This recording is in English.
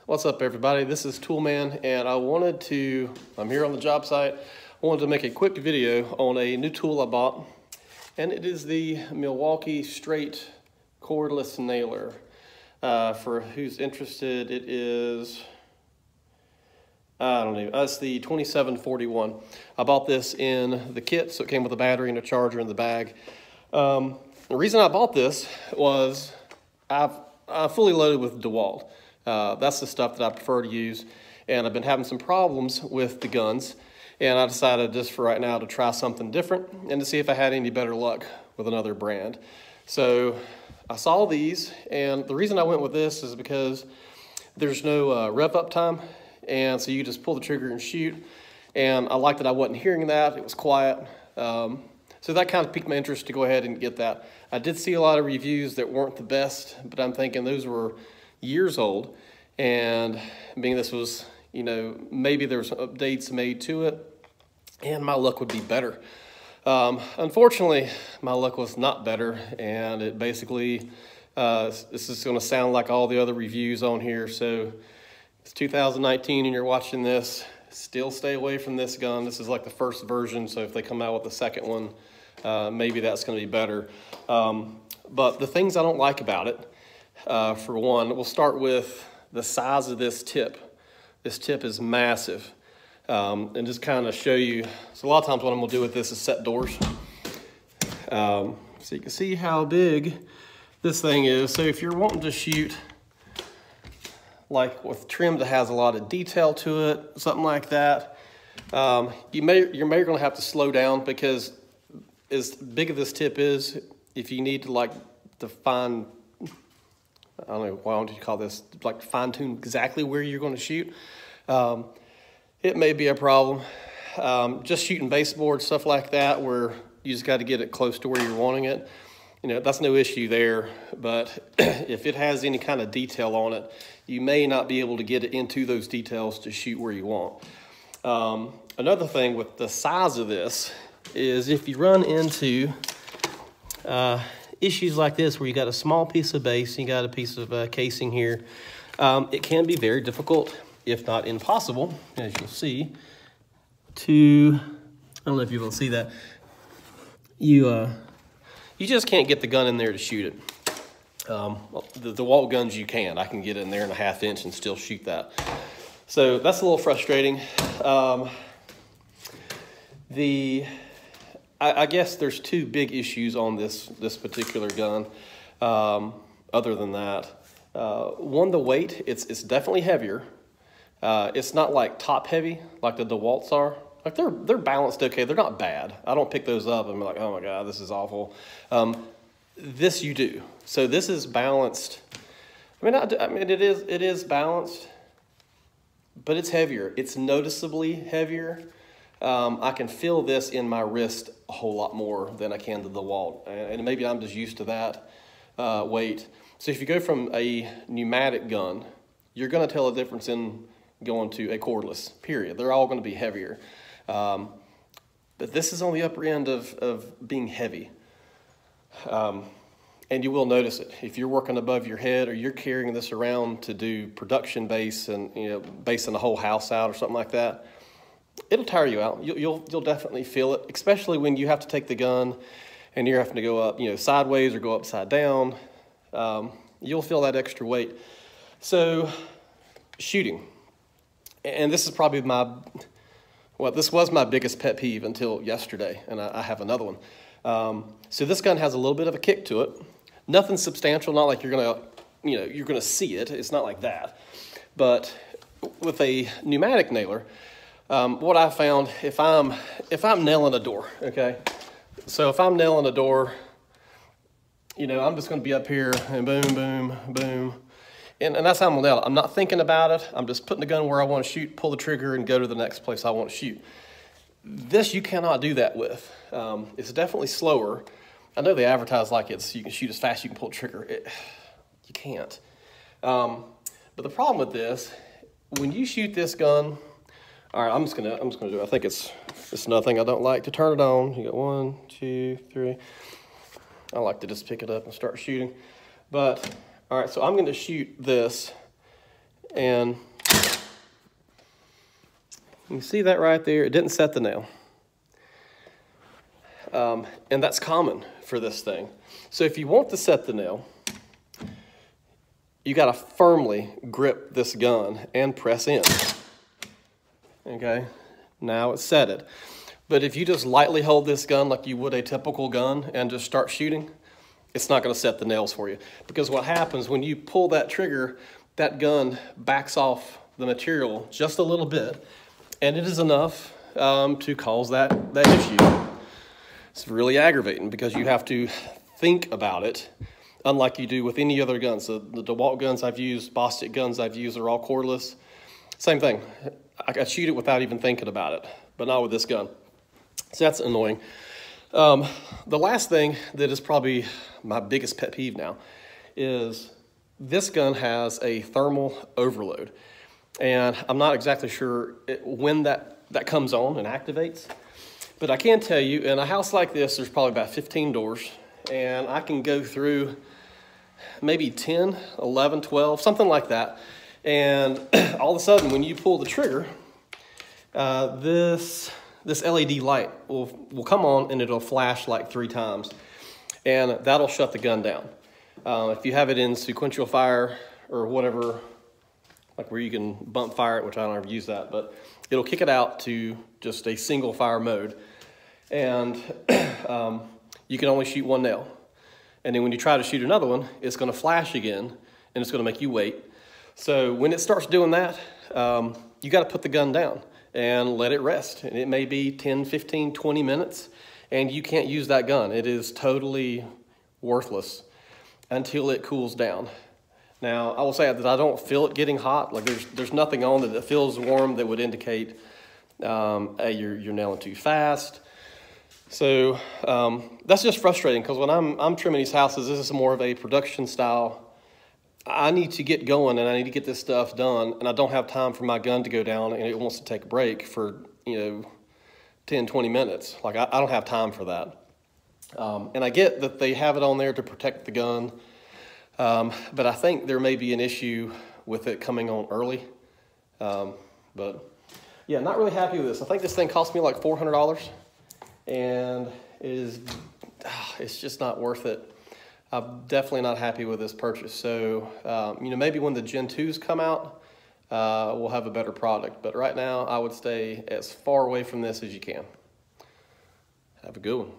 What's up, everybody? This is Toolman, and I'm here on the job site. I wanted to make a quick video on a new tool I bought, and it is the Milwaukee straight cordless nailer. For who's interested, it is, it's the 2741. I bought this in the kit, so it came with a battery and a charger in the bag. The reason I bought this was I'm fully loaded with DeWalt. That's the stuff that I prefer to use, and I've been having some problems with the guns, and I decided just for right now to try something different and to see if I had any better luck with another brand. So I saw these, and the reason I went with this is because there's no rev up time, and so you just pull the trigger and shoot, and I liked that I wasn't hearing that. It was quiet. So that kind of piqued my interest to go ahead and get that. I did see a lot of reviews that weren't the best, but I'm thinking those were years old, and being this was, maybe there was some updates made to it and my luck would be better. Unfortunately, my luck was not better, and it basically, this is going to sound like all the other reviews on here. So it's 2019 and you're watching this, still stay away from this gun. This is like the first version, so if they come out with the second one, maybe that's going to be better. But the things I don't like about it, for one, we'll start with the size of this tip. This tip is massive. And just kind of show you, so a lot of times what I'm going to do with this is set doors. So you can see how big this thing is. So if you're wanting to shoot like with trim that has a lot of detail to it, something like that, you're going to have to slow down, because as big as this tip is, if you need to define, I don't know, why don't you call this, like fine tune exactly where you're going to shoot, it may be a problem. Just shooting baseboard, stuff like that, where you just got to get it close to where you're wanting it, that's no issue there. But if it has any kind of detail on it, you may not be able to get it into those details to shoot where you want. Another thing with the size of this is if you run into issues like this, where you got a small piece of base, you got a piece of casing here, it can be very difficult, if not impossible, as you'll see, I don't know if you will see that, you just can't get the gun in there to shoot it. The DeWalt guns you can. I can get in there in a 1/2 inch and still shoot that. So that's a little frustrating. I guess there's two big issues on this particular gun. Other than that, one, the weight. It's definitely heavier. It's not like top heavy like the DeWalts are. Like they're balanced okay. They're not bad. I don't pick those up and be like, oh my god, this is awful. This you do. So this is balanced. I mean it is balanced, but it's heavier. It's noticeably heavier. I can feel this in my wrist a whole lot more than I can the DeWalt, and maybe I'm just used to that weight. So if you go from a pneumatic gun, you're going to tell a difference in going to a cordless, period. They're all going to be heavier. But this is on the upper end of being heavy. And you will notice it. If you're working above your head, or you're carrying this around to do production base and basing the whole house out or something like that, it'll tire you out. You'll definitely feel it, especially when you have to take the gun and you're having to go up, sideways or go upside down. You'll feel that extra weight. So shooting, and this is probably this was my biggest pet peeve until yesterday, and I have another one. So this gun has a little bit of a kick to it. Nothing substantial, not like you're gonna see it. It's not like that. But with a pneumatic nailer, what I found, if I'm nailing a door, okay? So if I'm nailing a door, I'm just gonna be up here and boom, boom, boom. And that's how I'm gonna nail it. I'm not thinking about it. I'm just putting the gun where I want to shoot, pull the trigger, and go to the next place I want to shoot. This you cannot do that with. It's definitely slower. I know they advertise like you can shoot as fast as you can pull the trigger. You can't. But the problem with this, when you shoot this gun, all right, I'm just gonna do it. I think it's nothing I don't like. To turn it on, you got 1, 2, 3. I like to just pick it up and start shooting. But all right, so I'm going to shoot this, And you see that right there? It didn't set the nail. And that's common for this thing. So if you want to set the nail, you got to firmly grip this gun and press in. Okay, now it's set it. But if you just lightly hold this gun like you would a typical gun and just start shooting, it's not going to set the nails for you. Because what happens when you pull that trigger, that gun backs off the material just a little bit, and it is enough to cause that issue. It's really aggravating because you have to think about it, unlike you do with any other guns. The DeWalt guns I've used, Bostic guns I've used are all cordless. Same thing. I shoot it without even thinking about it, but not with this gun. So that's annoying. The last thing that is probably my biggest pet peeve now is this gun has a thermal overload. And I'm not exactly sure when that comes on and activates. But I can tell you, in a house like this, there's probably about 15 doors. And I can go through maybe 10, 11, 12, something like that. And all of a sudden, when you pull the trigger, this LED light will come on and it'll flash like 3 times. And that'll shut the gun down. If you have it in sequential fire or whatever, like where you can bump fire it, which I don't ever use that, but it'll kick it out to just a single fire mode. And you can only shoot one nail. And then when you try to shoot another one, it's going to flash again, and it's going to make you wait. So when it starts doing that, you got to put the gun down and let it rest. And it may be 10, 15, 20 minutes, and you can't use that gun. It is totally worthless until it cools down. Now, I will say that I don't feel it getting hot. Like there's nothing on that feels warm that would indicate hey, you're nailing too fast. So that's just frustrating because when I'm trimming these houses, this is more of a production style. I need to get going and I need to get this stuff done, and I don't have time for my gun to go down and it wants to take a break for 10, 20 minutes. Like I don't have time for that. And I get that they have it on there to protect the gun, but I think there may be an issue with it coming on early. But yeah, not really happy with this. I think this thing cost me like $400, and it's just not worth it. I'm definitely not happy with this purchase. So, maybe when the Gen 2s come out, we'll have a better product. But right now, I would stay as far away from this as you can. Have a good one.